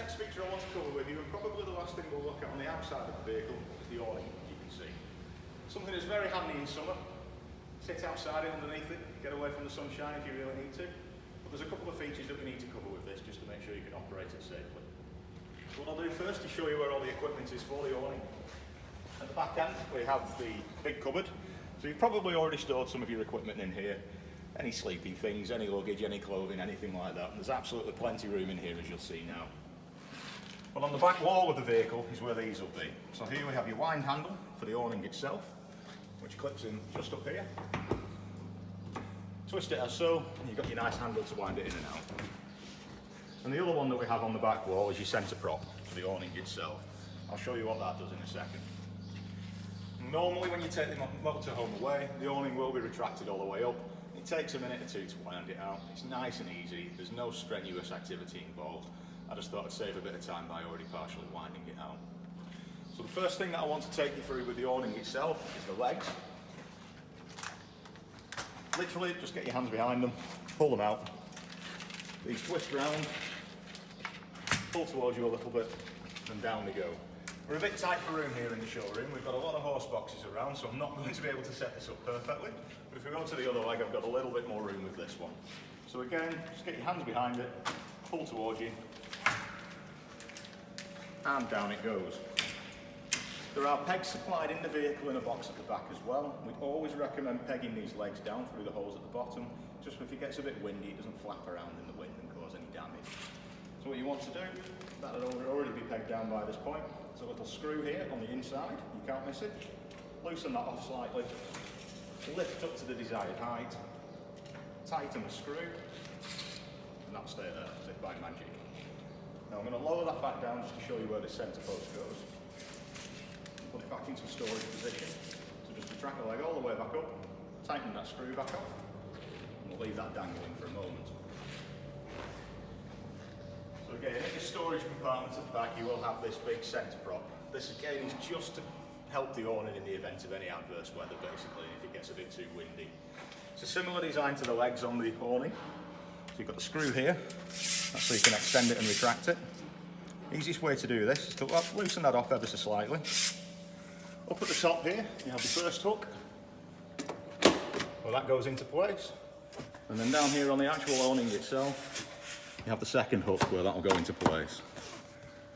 next feature I want to cover with you, and probably the last thing we'll look at on the outside of the vehicle, is the awning, as you can see. Something that's very handy in summer. Sit outside it, underneath it, get away from the sunshine if you really need to. But there's a couple of features that we need to cover with this, just to make sure you can operate it safely. So what I'll do first is show you where all the equipment is for the awning. At the back end, we have the big cupboard. So you've probably already stored some of your equipment in here. Any sleeping things, any luggage, any clothing, anything like that. And there's absolutely plenty of room in here, as you'll see now. Well, on the back wall of the vehicle is where these will be. So here we have your wind handle for the awning itself, which clips in just up here. Twist it as so, and you've got your nice handle to wind it in and out. And the other one that we have on the back wall is your centre prop for the awning itself. I'll show you what that does in a second. Normally when you take the motorhome away, the awning will be retracted all the way up. It takes a minute or two to wind it out. It's nice and easy, there's no strenuous activity involved. I just thought I'd save a bit of time by already partially winding it out. So the first thing that I want to take you through with the awning itself is the legs. Literally, just get your hands behind them, pull them out. These twist round, pull towards you a little bit, and down they go. We're a bit tight for room here in the showroom. We've got a lot of horse boxes around, so I'm not going to be able to set this up perfectly. But if we go to the other leg, I've got a little bit more room with this one. So again, just get your hands behind it, pull towards you, and down it goes. There are pegs supplied in the vehicle in a box at the back as well. We always recommend pegging these legs down through the holes at the bottom, just if it gets a bit windy, it doesn't flap around in the wind and cause any damage. So what you want to do, that'll already be pegged down by this point. There's a little screw here on the inside, you can't miss it. Loosen that off slightly, lift up to the desired height, tighten the screw, and that'll stay there as if by magic. Now I'm going to lower that back down just to show you where the centre post goes. Put it back into storage position. So just retract the leg all the way back up, tighten that screw back off, and we'll leave that dangling for a moment. So again, in the storage compartment at the back you will have this big centre prop. This again is just to help the awning in the event of any adverse weather basically, if it gets a bit too windy. It's a similar design to the legs on the awning. So you've got the screw here, that's so you can extend it and retract it. Easiest way to do this is to loosen that off ever so slightly. Up at the top here, you have the first hook. Well, that goes into place. And then down here on the actual awning itself, you have the second hook where that will go into place.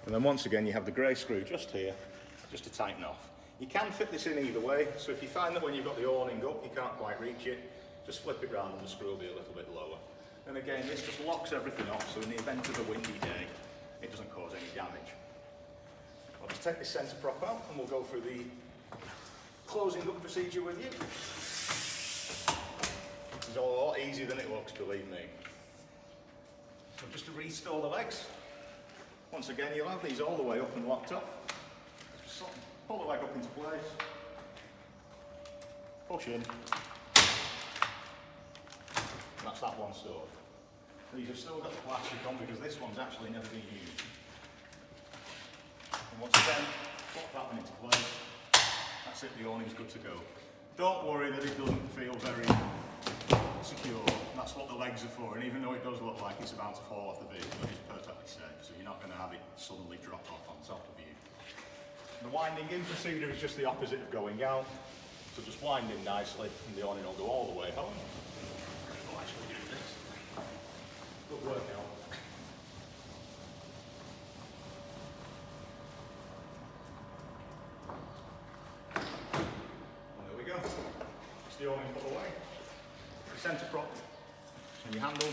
And then once again, you have the grey screw just here, just to tighten off. You can fit this in either way, so if you find that when you've got the awning up, you can't quite reach it, just flip it round and the screw will be a little bit lower. And again, this just locks everything off, so in the event of a windy day, it doesn't cause any damage. I'll just take this centre prop out and we'll go through the closing up procedure with you. It's a lot easier than it looks, believe me. So just to restore the legs, once again you'll have these all the way up and locked up. Just pull the leg up into place, push in, and that's that one stored. These have still got the plastic on because this one's actually never been used. And once again, pop that one into place. That's it, the awning's good to go. Don't worry that it doesn't feel very secure. That's what the legs are for, and even though it does look like it's about to fall off the vehicle, it is perfectly safe, so you're not going to have it suddenly drop off on top of you. The winding in procedure is just the opposite of going out, so just wind in nicely and the awning will go all the way home. We'll actually do this. Good workout. And there we go. It's the awning put away. The centre prop and your handle.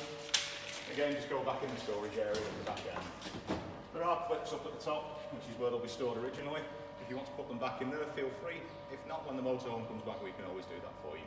Again, just go back in the storage area at the back end. There are clips up at the top, which is where they'll be stored originally. If you want to put them back in there, feel free. If not, when the motorhome comes back, we can always do that for you.